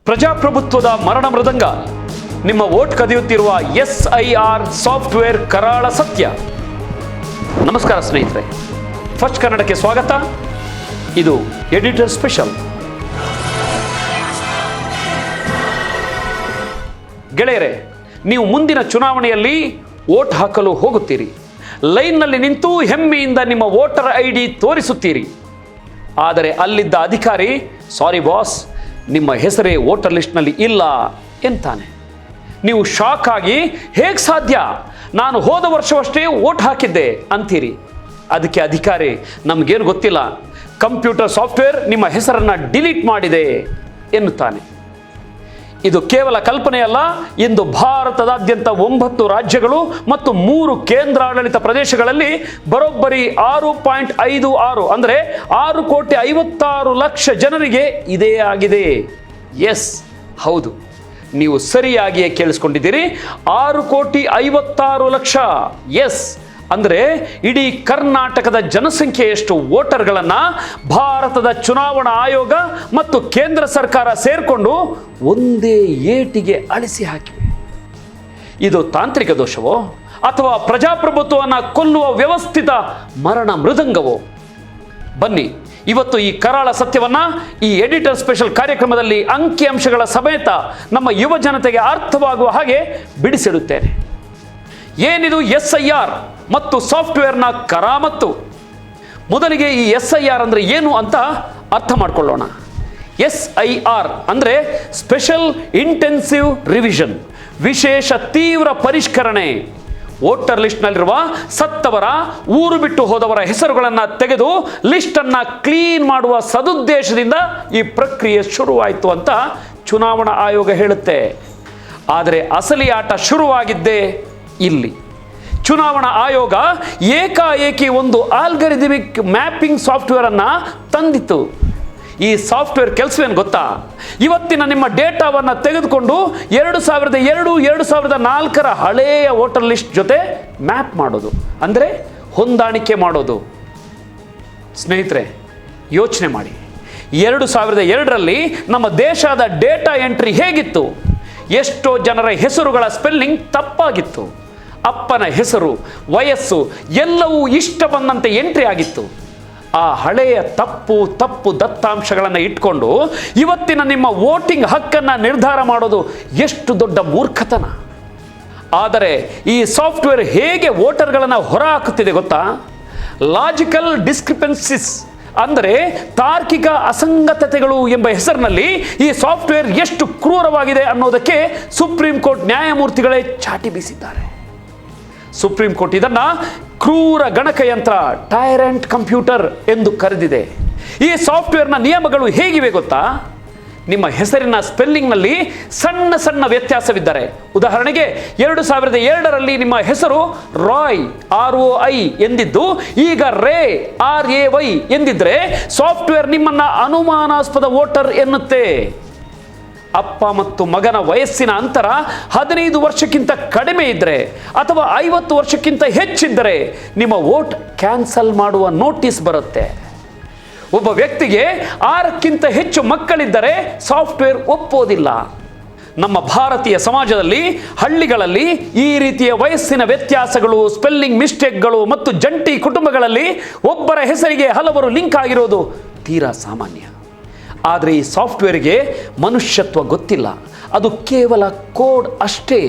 ಪ್ರಜಾಪ್ರಭುತ್ವದ ಮರಣ ಮೃದಂಗ ನಿಮ್ಮ ವೋಟ್ ಕದಿಯುತ್ತಿರುವ SIR ಸಾಫ್ಟ್ವೇರ್ ಕರಾಳ ಸತ್ಯ. ನಮಸ್ಕಾರ ಸ್ನೇಹಿತರೆ, ಫಸ್ಟ್ ಕನ್ನಡಕ್ಕೆ ಸ್ವಾಗತ. ಇದು ಎಡಿಟರ್ ಸ್ಪೆಷಲ್. ಗೆಳೆಯರೆ, ನೀವು ಮುಂದಿನ ಚುನಾವಣೆಯಲ್ಲಿ ವೋಟ್ ಹಾಕಲು ಹೋಗುತ್ತೀರಿ. ಲೈನ್ನಲ್ಲಿ ನಿಂತು ಹೆಮ್ಮೆಯಿಂದ ನಿಮ್ಮ ವೋಟರ್ ID ತೋರಿಸುತ್ತೀರಿ. ಆದರೆ ಅಲ್ಲಿದ್ದ ಅಧಿಕಾರಿ, ಸಾರಿ ಬಾಸ್, ನಿಮ್ಮ ಹೆಸರೇ ವೋಟರ್ ಲಿಸ್ಟ್ನಲ್ಲಿ ಇಲ್ಲ ಎಂತಾನೆ. ನೀವು ಶಾಕ್ ಆಗಿ, ಹೇಗೆ ಸಾಧ್ಯ, ನಾನು ಹೋದ ವರ್ಷವಷ್ಟೇ ವೋಟ್ ಹಾಕಿದ್ದೆ ಅಂತೀರಿ. ಅದಕ್ಕೆ ಅಧಿಕಾರಿ, ನಮಗೇನು ಗೊತ್ತಿಲ್ಲ, ಕಂಪ್ಯೂಟರ್ ಸಾಫ್ಟ್ವೇರ್ ನಿಮ್ಮ ಹೆಸರನ್ನು ಡಿಲೀಟ್ ಮಾಡಿದೆ ಎನ್ನುತ್ತಾನೆ. ಇದು ಕೇವಲ ಕಲ್ಪನೆಯಲ್ಲ. ಇಂದು ಭಾರತದಾದ್ಯಂತ 9 ರಾಜ್ಯಗಳು ಮತ್ತು 3 ಕೇಂದ್ರಾಡಳಿತ ಪ್ರದೇಶಗಳಲ್ಲಿ ಬರೋಬ್ಬರಿ 6.56 ಅಂದರೆ 6,56,00,000 ಜನರಿಗೆ ಇದೇ ಆಗಿದೆ. ಎಸ್, ಹೌದು, ನೀವು ಸರಿಯಾಗಿಯೇ ಕೇಳಿಸ್ಕೊಂಡಿದ್ದೀರಿ. 6,56,00,000. ಎಸ್, ಅಂದರೆ ಇಡೀ ಕರ್ನಾಟಕದ ಜನಸಂಖ್ಯೆಯಷ್ಟು ವೋಟರ್ಗಳನ್ನು ಭಾರತದ ಚುನಾವಣಾ ಆಯೋಗ ಮತ್ತು ಕೇಂದ್ರ ಸರ್ಕಾರ ಸೇರಿಕೊಂಡು ಒಂದೇ ಏಟಿಗೆ ಅಳಿಸಿ ಹಾಕಿವೆ. ಇದು ತಾಂತ್ರಿಕ ದೋಷವೋ ಅಥವಾ ಪ್ರಜಾಪ್ರಭುತ್ವವನ್ನು ಕೊಲ್ಲುವ ವ್ಯವಸ್ಥಿತ ಮರಣ ಮೃದಂಗವೋ? ಬನ್ನಿ, ಇವತ್ತು ಈ ಕರಾಳ ಸತ್ಯವನ್ನ ಈ ಎಡಿಟರ್ ಸ್ಪೆಷಲ್ ಕಾರ್ಯಕ್ರಮದಲ್ಲಿ ಅಂಕಿಅಂಶಗಳ ಸಮೇತ ನಮ್ಮ ಯುವ ಜನತೆಗೆ ಅರ್ಥವಾಗುವ ಹಾಗೆ ಬಿಡಿಸಿಡುತ್ತೇನೆ. ಏನಿದು SIR ಮತ್ತು ಸಾಫ್ಟ್ವೇರ್ನ ಕರಾಮತ್ತು? ಮೊದಲಿಗೆ ಈ SIR ಅಂದರೆ ಏನು ಅಂತ ಅರ್ಥ ಮಾಡಿಕೊಳ್ಳೋಣ. SIR ಅಂದರೆ ಸ್ಪೆಷಲ್ ಇಂಟೆನ್ಸಿವ್ ರಿವಿಷನ್, ವಿಶೇಷ ತೀವ್ರ ಪರಿಷ್ಕರಣೆ. ವೋಟರ್ ಲಿಸ್ಟ್ನಲ್ಲಿರುವ ಸತ್ತವರ, ಊರು ಬಿಟ್ಟು ಹೋದವರ ಹೆಸರುಗಳನ್ನು ತೆಗೆದು ಲಿಸ್ಟನ್ನು ಕ್ಲೀನ್ ಮಾಡುವ ಸದುದ್ದೇಶದಿಂದ ಈ ಪ್ರಕ್ರಿಯೆ ಶುರುವಾಯಿತು ಅಂತ ಚುನಾವಣಾ ಆಯೋಗ ಹೇಳುತ್ತೆ. ಆದರೆ ಅಸಲಿ ಆಟ ಶುರುವಾಗಿದ್ದೇ ಇಲ್ಲಿ. ಚುನಾವಣಾ ಆಯೋಗ ಏಕಾಏಕಿ ಒಂದು ಆಲ್ಗರಿದಮಿಕ್ ಮ್ಯಾಪಿಂಗ್ ಸಾಫ್ಟ್ವೇರ್ ಅನ್ನು ತಂದಿತ್ತು. ಈ ಸಾಫ್ಟ್ವೇರ್ ಕೆಲಸವೇನು ಗೊತ್ತಾ? ಇವತ್ತಿನ ನಿಮ್ಮ ಡೇಟಾವನ್ನು ತೆಗೆದುಕೊಂಡು 2002, 2004 ಹಳೆಯ ವೋಟರ್ ಲಿಸ್ಟ್ ಜೊತೆ ಮ್ಯಾಪ್ ಮಾಡೋದು, ಅಂದರೆ ಹೊಂದಾಣಿಕೆ ಮಾಡೋದು. ಸ್ನೇಹಿತರೆ, ಯೋಚನೆ ಮಾಡಿ, 2002ರಲ್ಲಿ ನಮ್ಮ ದೇಶದ ಡೇಟಾ ಎಂಟ್ರಿ ಹೇಗಿತ್ತು? ಎಷ್ಟೋ ಜನರ ಹೆಸರುಗಳ ಸ್ಪೆಲ್ಲಿಂಗ್ ತಪ್ಪಾಗಿತ್ತು. ಅಪ್ಪನ ಹೆಸರು, ವಯಸ್ಸು ಎಲ್ಲವೂ ಇಷ್ಟ ಬಂದಂತೆ ಎಂಟ್ರಿ ಆಗಿತ್ತು. ಆ ಹಳೆಯ ತಪ್ಪು ದತ್ತಾಂಶಗಳನ್ನು ಇಟ್ಕೊಂಡು ಇವತ್ತಿನ ನಿಮ್ಮ ವೋಟಿಂಗ್ ಹಕ್ಕನ್ನು ನಿರ್ಧಾರ ಮಾಡೋದು ಎಷ್ಟು ದೊಡ್ಡ ಮೂರ್ಖತನ. ಆದರೆ ಈ ಸಾಫ್ಟ್ವೇರ್ ಹೇಗೆ ವೋಟರ್ಗಳನ್ನು ಹೊರಹಾಕುತ್ತಿದೆ ಗೊತ್ತಾ? ಲಾಜಿಕಲ್ ಡಿಸ್ಕ್ರಿಪೆನ್ಸಿಸ್ ಅಂದರೆ ತಾರ್ಕಿಕ ಅಸಂಗತತೆಗಳು ಎಂಬ ಹೆಸರಿನಲ್ಲಿ ಈ ಸಾಫ್ಟ್ವೇರ್ ಎಷ್ಟು ಕ್ರೂರವಾಗಿದೆ ಅನ್ನೋದಕ್ಕೆ ಸುಪ್ರೀಂ ಕೋರ್ಟ್ ನ್ಯಾಯಮೂರ್ತಿಗಳೇ ಚಾಟಿ ಬೀಸಿದ್ದಾರೆ. ಸುಪ್ರೀಂ ಕೋರ್ಟ್ ಇದನ್ನು ಕ್ರೂರ ಗಣಕಯಂತ್ರ, ಟೈರೆಂಟ್ ಕಂಪ್ಯೂಟರ್ ಎಂದು ಕರೆದಿದೆ. ಈ ಸಾಫ್ಟ್ವೇರ್ನ ನಿಯಮಗಳು ಹೇಗಿವೆ ಗೊತ್ತಾ? ನಿಮ್ಮ ಹೆಸರಿನ ಸ್ಪೆಲ್ಲಿಂಗ್ನಲ್ಲಿ ಸಣ್ಣ ವ್ಯತ್ಯಾಸವಿದ್ದರೆ, ಉದಾಹರಣೆಗೆ 2002ರಲ್ಲಿ ನಿಮ್ಮ ಹೆಸರು ರಾಯ್ ROI ಎಂದಿದ್ದು ಈಗ RAY ಎಂದಿದ್ರೆ ಸಾಫ್ಟ್ವೇರ್ ನಿಮ್ಮನ್ನ ಅನುಮಾನಾಸ್ಪದ ವೋಟರ್ ಎನ್ನುತ್ತೆ. ಅಪ್ಪ ಮತ್ತು ಮಗನ ವಯಸ್ಸಿನ ಅಂತರ 15 ವರ್ಷಕ್ಕಿಂತ ಕಡಿಮೆ ಇದ್ದರೆ ಅಥವಾ 50 ವರ್ಷಕ್ಕಿಂತ ಹೆಚ್ಚಿದ್ದರೆ ನಿಮ್ಮ ವೋಟ್ ಕ್ಯಾನ್ಸಲ್ ಮಾಡುವ ನೋಟಿಸ್ ಬರುತ್ತೆ. ಒಬ್ಬ ವ್ಯಕ್ತಿಗೆ 6ಕ್ಕಿಂತ ಹೆಚ್ಚು ಮಕ್ಕಳಿದ್ದರೆ ಸಾಫ್ಟ್ವೇರ್ ಒಪ್ಪೋದಿಲ್ಲ. ನಮ್ಮ ಭಾರತೀಯ ಸಮಾಜದಲ್ಲಿ, ಹಳ್ಳಿಗಳಲ್ಲಿ ಈ ರೀತಿಯ ವಯಸ್ಸಿನ ವ್ಯತ್ಯಾಸಗಳು, ಸ್ಪೆಲ್ಲಿಂಗ್ ಮಿಸ್ಟೇಕ್ಗಳು ಮತ್ತು ಜಂಟಿ ಕುಟುಂಬಗಳಲ್ಲಿ ಒಬ್ಬರ ಹೆಸರಿಗೆ ಹಲವರು ಲಿಂಕ್ ಆಗಿರೋದು ತೀರಾ ಸಾಮಾನ್ಯ. ಆದರೆ ಈ ಸಾಫ್ಟ್ವೇರ್ಗೆ ಮನುಷ್ಯತ್ವ ಗೊತ್ತಿಲ್ಲ, ಅದು ಕೇವಲ ಕೋಡ್ ಅಷ್ಟೇ.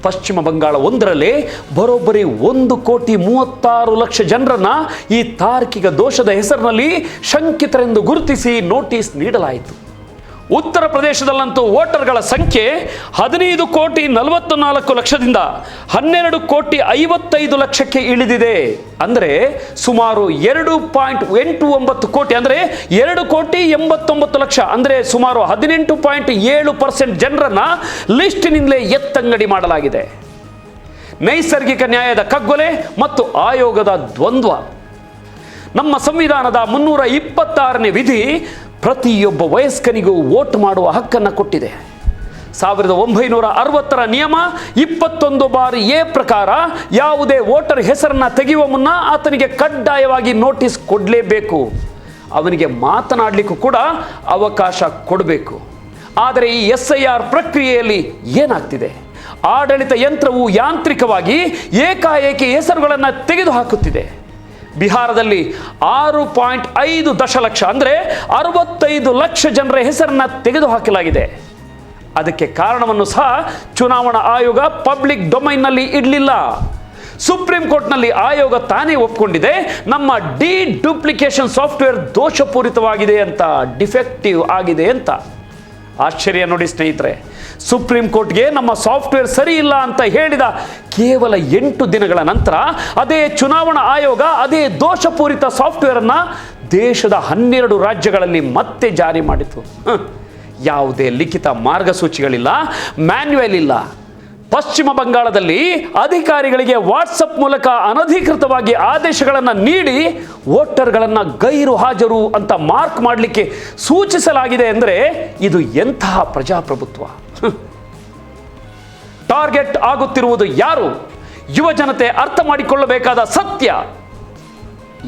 ಪಶ್ಚಿಮ ಬಂಗಾಳ ಒಂದರಲ್ಲೇ ಬರೋಬ್ಬರಿ 1,36,00,000 ಜನರನ್ನ ಈ ತಾರ್ಕಿಕ ದೋಷದ ಹೆಸರಿನಲ್ಲಿ ಶಂಕಿತರೆಂದು ಗುರುತಿಸಿ ನೋಟಿಸ್ ನೀಡಲಾಯಿತು. ಉತ್ತರ ಪ್ರದೇಶದಲ್ಲಂತೂ ವೋಟರ್ಗಳ ಸಂಖ್ಯೆ 15,44,00,000ದಿಂದ 12,55,00,000ಕ್ಕೆ ಇಳಿದಿದೆ. ಅಂದರೆ ಸುಮಾರು 2.89 ಕೋಟಿ, ಅಂದರೆ 2,89,00,000, ಅಂದರೆ ಸುಮಾರು 18.7% ಜನರನ್ನ ಲಿಸ್ಟಿನಿಂದಲೇ ಎತ್ತಂಗಡಿ ಮಾಡಲಾಗಿದೆ. ನೈಸರ್ಗಿಕ ನ್ಯಾಯದ ಕಗ್ಗೊಲೆ ಮತ್ತು ಆಯೋಗದ ದ್ವಂದ್ವ. ನಮ್ಮ ಸಂವಿಧಾನದ 326ನೇ ವಿಧಿ ಪ್ರತಿಯೊಬ್ಬ ವಯಸ್ಕನಿಗೂ ವೋಟ್ ಮಾಡುವ ಹಕ್ಕನ್ನು ಕೊಟ್ಟಿದೆ. 1960ರ ನಿಯಮ 21(a) ಪ್ರಕಾರ ಯಾವುದೇ ವೋಟರ್ ಹೆಸರನ್ನ ತೆಗೆಯುವ ಮುನ್ನ ಆತನಿಗೆ ಕಡ್ಡಾಯವಾಗಿ ನೋಟಿಸ್ ಕೊಡಲೇಬೇಕು. ಅವನಿಗೆ ಮಾತನಾಡಲಿಕ್ಕೂ ಕೂಡ ಅವಕಾಶ ಕೊಡಬೇಕು. ಆದರೆ ಈ SIR ಪ್ರಕ್ರಿಯೆಯಲ್ಲಿ ಏನಾಗ್ತಿದೆ? ಆಡಳಿತ ಯಂತ್ರವು ಯಾಂತ್ರಿಕವಾಗಿ ಏಕಾಏಕಿ ಹೆಸರುಗಳನ್ನು ತೆಗೆದುಹಾಕುತ್ತಿದೆ. ಬಿಹಾರದಲ್ಲಿ 6.5 ದಶಲಕ್ಷ ಅಂದರೆ 65 ಲಕ್ಷ ಜನರ ಹೆಸರನ್ನು ತೆಗೆದುಹಾಕಲಾಗಿದೆ. ಅದಕ್ಕೆ ಕಾರಣವನ್ನು ಸಹ ಚುನಾವಣಾ ಆಯೋಗ ಪಬ್ಲಿಕ್ ಡೊಮೈನ್ನಲ್ಲಿ ಇಡಲಿಲ್ಲ. ಸುಪ್ರೀಂ ಕೋರ್ಟ್ನಲ್ಲಿ ಆಯೋಗ ತಾನೇ ಒಪ್ಕೊಂಡಿದೆ, ನಮ್ಮ ಡಿಡೂಪ್ಲಿಕೇಶನ್ ಸಾಫ್ಟ್ವೇರ್ ದೋಷಪೂರಿತವಾಗಿದೆ ಅಂತ, ಡಿಫೆಕ್ಟಿವ್ ಆಗಿದೆ ಅಂತ. ಆಶ್ಚರ್ಯ ನೋಡಿ ಸ್ನೇಹಿತರೆ, ಸುಪ್ರೀಂ ಕೋರ್ಟ್ಗೆ ನಮ್ಮ ಸಾಫ್ಟ್ವೇರ್ ಸರಿ ಇಲ್ಲ ಅಂತ ಹೇಳಿದ ಕೇವಲ 8 ದಿನಗಳ ನಂತರ ಅದೇ ಚುನಾವಣಾ ಆಯೋಗ ಅದೇ ದೋಷಪೂರಿತ ಸಾಫ್ಟ್ವೇರ್ ಅನ್ನು ದೇಶದ 12 ರಾಜ್ಯಗಳಲ್ಲಿ ಮತ್ತೆ ಜಾರಿ ಮಾಡಿತು. ಯಾವುದೇ ಲಿಖಿತ ಮಾರ್ಗಸೂಚಿಗಳಿಲ್ಲ, ಮ್ಯಾನ್ಯುಯಲ್ ಇಲ್ಲ. ಪಶ್ಚಿಮ ಬಂಗಾಳದಲ್ಲಿ ಅಧಿಕಾರಿಗಳಿಗೆ ವಾಟ್ಸಪ್ ಮೂಲಕ ಅನಧಿಕೃತವಾಗಿ ಆದೇಶಗಳನ್ನು ನೀಡಿ ವೋಟರ್ಗಳನ್ನು ಗೈರು ಹಾಜರು ಅಂತ ಮಾರ್ಕ್ ಮಾಡಲಿಕ್ಕೆ ಸೂಚಿಸಲಾಗಿದೆ ಅಂದರೆ ಇದು ಎಂತಹ ಪ್ರಜಾಪ್ರಭುತ್ವ? ಟಾರ್ಗೆಟ್ ಆಗುತ್ತಿರುವುದು ಯಾರು? ಯುವ ಜನತೆ ಅರ್ಥ ಮಾಡಿಕೊಳ್ಳಬೇಕಾದ ಸತ್ಯ.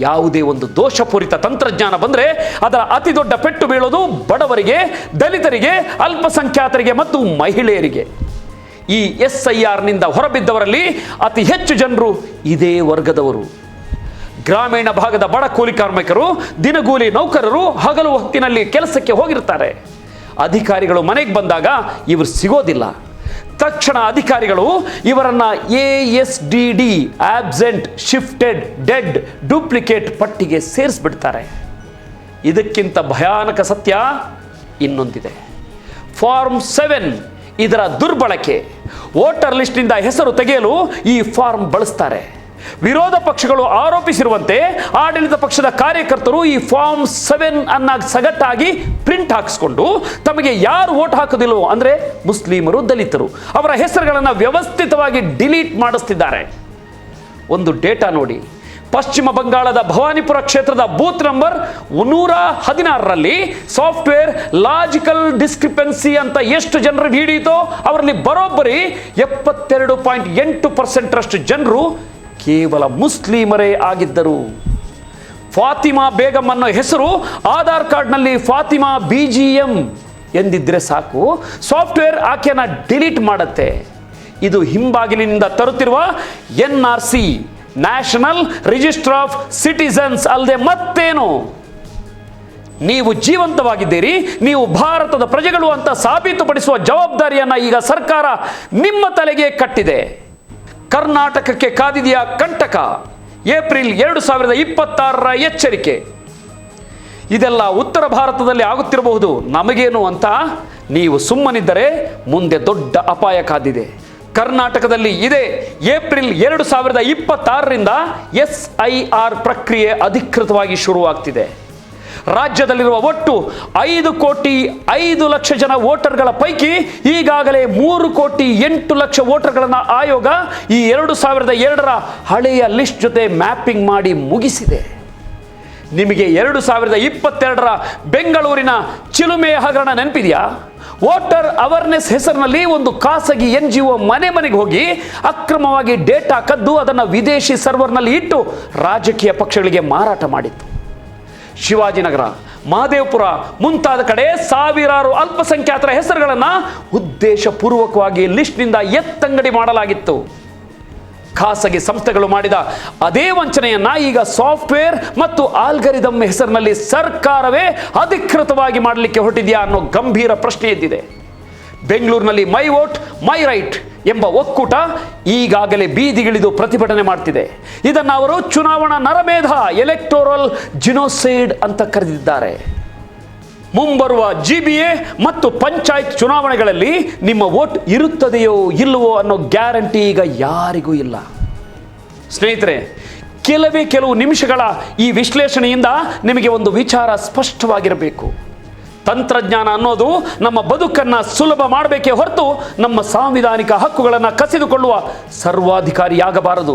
ಯಾವುದೇ ಒಂದು ದೋಷಪೂರಿತ ತಂತ್ರಜ್ಞಾನ ಬಂದರೆ ಅದರ ಅತಿ ದೊಡ್ಡ ಪೆಟ್ಟು ಬೀಳೋದು ಬಡವರಿಗೆ, ದಲಿತರಿಗೆ, ಅಲ್ಪಸಂಖ್ಯಾತರಿಗೆ ಮತ್ತು ಮಹಿಳೆಯರಿಗೆ. ಈ SIRನಿಂದ ಹೊರಬಿದ್ದವರಲ್ಲಿ ಅತಿ ಹೆಚ್ಚು ಜನರು ಇದೇ ವರ್ಗದವರು. ಗ್ರಾಮೀಣ ಭಾಗದ ಬಡ ಕೂಲಿ ಕಾರ್ಮಿಕರು, ದಿನಗೂಲಿ ನೌಕರರು ಹಗಲು ಹೊತ್ತಿನಲ್ಲಿ ಕೆಲಸಕ್ಕೆ ಹೋಗಿರ್ತಾರೆ. ಅಧಿಕಾರಿಗಳು ಮನೆಗೆ ಬಂದಾಗ ಇವರು ಸಿಗೋದಿಲ್ಲ. ತಕ್ಷಣ ಅಧಿಕಾರಿಗಳು ಇವರನ್ನ ASDD absent, shifted, dead, duplicate ಪಟ್ಟಿಗೆ ಸೇರಿಸ್ಬಿಡ್ತಾರೆ. ಇದಕ್ಕಿಂತ ಭಯಾನಕ ಸತ್ಯ ಇನ್ನೊಂದಿದೆ. ಫಾರ್ಮ್ 7 ಇದರ ದುರ್ಬಳಕೆ. ವೋಟರ್ ಲಿಸ್ಟ್ನಿಂದ ಹೆಸರು ತೆಗೆಯಲು ಈ ಫಾರ್ಮ್ ಬಳಸ್ತಾರೆ. ವಿರೋಧ ಪಕ್ಷಗಳು ಆರೋಪಿಸಿರುವಂತೆ ಆಡಳಿತ ಪಕ್ಷದ ಕಾರ್ಯಕರ್ತರು ಈ ಫಾರ್ಮ್ 7 ಅನ್ನ ಸಗಟ್ಟಾಗಿ ಪ್ರಿಂಟ್ ಹಾಕಿಸ್ಕೊಂಡು ತಮಗೆ ಯಾರು ವೋಟ್ ಹಾಕೋದಿಲ್ಲವೋ ಅಂದರೆ ಮುಸ್ಲಿಮರು, ದಲಿತರು, ಅವರ ಹೆಸರುಗಳನ್ನು ವ್ಯವಸ್ಥಿತವಾಗಿ ಡಿಲೀಟ್ ಮಾಡಿಸ್ತಿದ್ದಾರೆ. ಒಂದು ಡೇಟಾ ನೋಡಿ. ಪಶ್ಚಿಮ ಬಂಗಾಳದ ಭವಾನಿಪುರ ಕ್ಷೇತ್ರದ ಬೂತ್ ನಂಬರ್ 116ರಲ್ಲಿ ಸಾಫ್ಟ್ವೇರ್ ಲಾಜಿಕಲ್ ಡಿಸ್ಕ್ರಿಪೆನ್ಸಿ ಅಂತ ಎಷ್ಟು ಜನರು ಹಿಡಿಯಿತೋ ಅವರಲ್ಲಿ ಬರೋಬ್ಬರಿ 72.8% ಜನರು ಕೇವಲ ಮುಸ್ಲಿಮರೇ ಆಗಿದ್ದರು. ಫಾತಿಮಾ ಬೇಗಂ ಅನ್ನೋ ಹೆಸರು ಆಧಾರ್ ಕಾರ್ಡ್ನಲ್ಲಿ ಫಾತಿಮಾ BGM ಎಂದಿದ್ರೆ ಸಾಕು, ಸಾಫ್ಟ್ವೇರ್ ಆಕೆಯನ್ನು ಡಿಲೀಟ್ ಮಾಡುತ್ತೆ. ಇದು ಹಿಂಬಾಗಿಲಿನಿಂದ ತರುತ್ತಿರುವ NRC, national register of citizens ಅಲ್ಲದೆ ಮತ್ತೇನು? ನೀವು ಜೀವಂತವಾಗಿದ್ದೀರಿ, ನೀವು ಭಾರತದ ಪ್ರಜೆಗಳು ಅಂತ ಸಾಬೀತುಪಡಿಸುವ ಜವಾಬ್ದಾರಿಯನ್ನ ಈಗ ಸರ್ಕಾರ ನಿಮ್ಮ ತಲೆಗೆ ಕಟ್ಟಿದೆ. ಕರ್ನಾಟಕಕ್ಕೆ ಕಾದಿದೆಯ ಕಂಟಕ. ಏಪ್ರಿಲ್ 2026ರ ಎಚ್ಚರಿಕೆ. ಇದೆಲ್ಲ ಉತ್ತರ ಭಾರತದಲ್ಲಿ ಆಗುತ್ತಿರಬಹುದು, ನಮಗೇನು ಅಂತ ನೀವು ಸುಮ್ಮನಿದ್ದರೆ ಮುಂದೆ ದೊಡ್ಡ ಅಪಾಯ ಕಾದಿದೆ. ಕರ್ನಾಟಕದಲ್ಲಿ ಇದೇ ಏಪ್ರಿಲ್ 2026ರಿಂದ SIR ಪ್ರಕ್ರಿಯೆ ಅಧಿಕೃತವಾಗಿ ಶುರುವಾಗ್ತಿದೆ. ರಾಜ್ಯದಲ್ಲಿರುವ ಒಟ್ಟು 5,05,00,000 ಜನ ವೋಟರ್ಗಳ ಪೈಕಿ ಈಗಾಗಲೇ 3,08,00,000 ವೋಟರ್ಗಳನ್ನು ಆಯೋಗ ಈ 2002ರ ಹಳೆಯ ಲಿಸ್ಟ್ ಜೊತೆ ಮ್ಯಾಪಿಂಗ್ ಮಾಡಿ ಮುಗಿಸಿದೆ. ನಿಮಗೆ 2022ರ ಬೆಂಗಳೂರಿನ ಚಿಲುಮೆ ಹಗರಣ ನೆನಪಿದೆಯಾ? ವೋಟರ್ ಅವೇರ್ನೆಸ್ ಹೆಸರಿನಲ್ಲಿ ಒಂದು ಖಾಸಗಿ NGO ಮನೆ ಮನೆಗೆ ಹೋಗಿ ಅಕ್ರಮವಾಗಿ ಡೇಟಾ ಕದ್ದು ಅದನ್ನು ವಿದೇಶಿ ಸರ್ವರ್ನಲ್ಲಿ ಇಟ್ಟು ರಾಜಕೀಯ ಪಕ್ಷಗಳಿಗೆ ಮಾರಾಟ ಮಾಡಿತ್ತು. ಶಿವಾಜಿನಗರ, ಮಹದೇವಪುರ ಮುಂತಾದ ಕಡೆ ಸಾವಿರಾರು ಅಲ್ಪಸಂಖ್ಯಾತರ ಹೆಸರುಗಳನ್ನು ಉದ್ದೇಶಪೂರ್ವಕವಾಗಿ ಲಿಸ್ಟ್ನಿಂದ ಎತ್ತಂಗಡಿ ಮಾಡಲಾಗಿತ್ತು. ಖಾಸಗಿ ಸಂಸ್ಥೆಗಳು ಮಾಡಿದ ಅದೇ ವಂಚನೆಯನ್ನ ಈಗ ಸಾಫ್ಟ್ವೇರ್ ಮತ್ತು ಆಲ್ಗರಿದಮ್ ಹೆಸರಿನಲ್ಲಿ ಸರ್ಕಾರವೇ ಅಧಿಕೃತವಾಗಿ ಮಾಡಲಿಕ್ಕೆ ಹೊರಟಿದೆಯಾ ಅನ್ನೋ ಗಂಭೀರ ಪ್ರಶ್ನೆ ಎದ್ದಿದೆ. ಬೆಂಗಳೂರಿನಲ್ಲಿ ಮೈ ವೋಟ್ ಮೈ ರೈಟ್ ಎಂಬ ಒಕ್ಕೂಟ ಈಗಾಗಲೇ ಬೀದಿಗಿಳಿದು ಪ್ರತಿಭಟನೆ ಮಾಡ್ತಿದೆ. ಇದನ್ನು ಅವರು ಚುನಾವಣಾ ನರಮೇಧ, ಎಲೆಕ್ಟೋರಲ್ ಜಿನೋಸೈಡ್ ಅಂತ ಕರೆದಿದ್ದಾರೆ. ಮುಂಬರುವ GBA ಮತ್ತು ಪಂಚಾಯತ್ ಚುನಾವಣೆಗಳಲ್ಲಿ ನಿಮ್ಮ ವೋಟ್ ಇರುತ್ತದೆಯೋ ಇಲ್ಲವೋ ಅನ್ನೋ ಗ್ಯಾರಂಟಿ ಈಗ ಯಾರಿಗೂ ಇಲ್ಲ. ಸ್ನೇಹಿತರೆ, ಕೆಲವು ನಿಮಿಷಗಳ ಈ ವಿಶ್ಲೇಷಣೆಯಿಂದ ನಿಮಗೆ ಒಂದು ವಿಚಾರ ಸ್ಪಷ್ಟವಾಗಿರಬೇಕು. ತಂತ್ರಜ್ಞಾನ ಅನ್ನೋದು ನಮ್ಮ ಬದುಕನ್ನು ಸುಲಭ ಮಾಡಬೇಕೇ ಹೊರತು ನಮ್ಮ ಸಾಂವಿಧಾನಿಕ ಹಕ್ಕುಗಳನ್ನು ಕಸಿದುಕೊಳ್ಳುವ ಸರ್ವಾಧಿಕಾರಿಯಾಗಬಾರದು.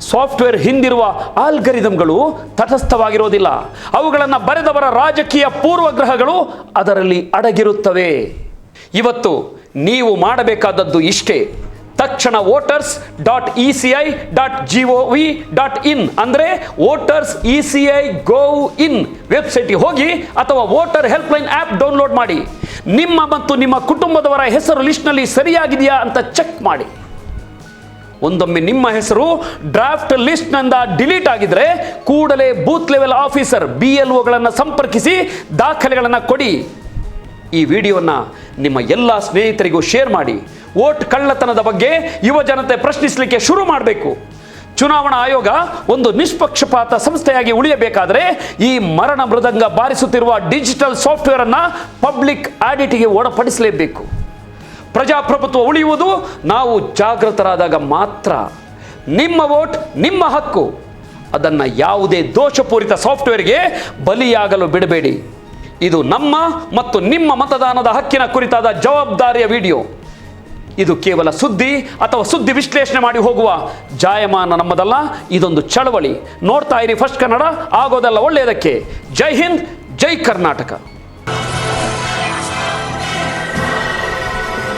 ಸಾಫ್ಟ್ವೇರ್ ಹಿಂದಿರುವ ಆಲ್ಗರಿದಮ್ಗಳು ತಟಸ್ಥವಾಗಿರೋದಿಲ್ಲ. ಅವುಗಳನ್ನು ಬರೆದವರ ರಾಜಕೀಯ ಪೂರ್ವಗ್ರಹಗಳು ಅದರಲ್ಲಿ ಅಡಗಿರುತ್ತವೆ. ಇವತ್ತು ನೀವು ಮಾಡಬೇಕಾದದ್ದು ಇಷ್ಟೇ. ತಕ್ಷಣ voters.eci.gov.in ಅಂದರೆ voters.eci.gov.in ವೆಬ್ಸೈಟ್ಗೆ ಹೋಗಿ ಅಥವಾ ವೋಟರ್ ಹೆಲ್ಪ್ಲೈನ್ ಆ್ಯಪ್ ಡೌನ್ಲೋಡ್ ಮಾಡಿ. ನಿಮ್ಮ ಮತ್ತು ನಿಮ್ಮ ಕುಟುಂಬದವರ ಹೆಸರು ಲಿಸ್ಟ್ನಲ್ಲಿ ಸರಿಯಾಗಿದೆಯಾ ಅಂತ ಚೆಕ್ ಮಾಡಿ. ಒಂದೊಮ್ಮೆ ನಿಮ್ಮ ಹೆಸರು ಡ್ರಾಫ್ಟ್ ಲಿಸ್ಟ್ನಿಂದ ಡಿಲೀಟ್ ಆಗಿದ್ರೆ ಕೂಡಲೇ ಬೂತ್ ಲೆವೆಲ್ ಆಫೀಸರ್ BLOಗಳನ್ನು ಸಂಪರ್ಕಿಸಿ ದಾಖಲೆಗಳನ್ನು ಕೊಡಿ. ಈ ವಿಡಿಯೋವನ್ನು ನಿಮ್ಮ ಎಲ್ಲ ಸ್ನೇಹಿತರಿಗೂ ಶೇರ್ ಮಾಡಿ. ವೋಟ್ ಕಳ್ಳತನದ ಬಗ್ಗೆ ಯುವ ಜನತೆ ಪ್ರಶ್ನಿಸಲಿಕ್ಕೆ ಶುರು ಮಾಡಬೇಕು. ಚುನಾವಣಾ ಆಯೋಗ ಒಂದು ನಿಷ್ಪಕ್ಷಪಾತ ಸಂಸ್ಥೆಯಾಗಿ ಉಳಿಯಬೇಕಾದರೆ ಈ ಮರಣ ಮೃದಂಗ ಬಾರಿಸುತ್ತಿರುವ ಡಿಜಿಟಲ್ ಸಾಫ್ಟ್ವೇರ್ ಅನ್ನು ಪಬ್ಲಿಕ್ ಆಡಿಟ್ಗೆ ಒಳಪಡಿಸಲೇಬೇಕು. ಪ್ರಜಾಪ್ರಭುತ್ವ ಉಳಿಯುವುದು ನಾವು ಜಾಗೃತರಾದಾಗ ಮಾತ್ರ. ನಿಮ್ಮ ವೋಟ್ ನಿಮ್ಮ ಹಕ್ಕು. ಅದನ್ನು ಯಾವುದೇ ದೋಷಪೂರಿತ ಸಾಫ್ಟ್ವೇರ್ಗೆ ಬಲಿಯಾಗಲು ಬಿಡಬೇಡಿ. ಇದು ನಮ್ಮ ಮತ್ತು ನಿಮ್ಮ ಮತದಾನದ ಹಕ್ಕಿನ ಕುರಿತಾದ ಜವಾಬ್ದಾರಿಯ ವಿಡಿಯೋ. ಇದು ಕೇವಲ ಸುದ್ದಿ ಅಥವಾ ಸುದ್ದಿ ವಿಶ್ಲೇಷಣೆ ಮಾಡಿ ಹೋಗುವ ಜಾಯಮಾನ ನಮ್ಮದಲ್ಲ. ಇದೊಂದು ಚಳವಳಿ. ನೋಡ್ತಾ ಇರಿ ಫಸ್ಟ್ ಕನ್ನಡ, ಆಗೋದೆಲ್ಲ ಒಳ್ಳೆಯದಕ್ಕೆ. ಜೈ ಹಿಂದ್, ಜೈ ಕರ್ನಾಟಕ.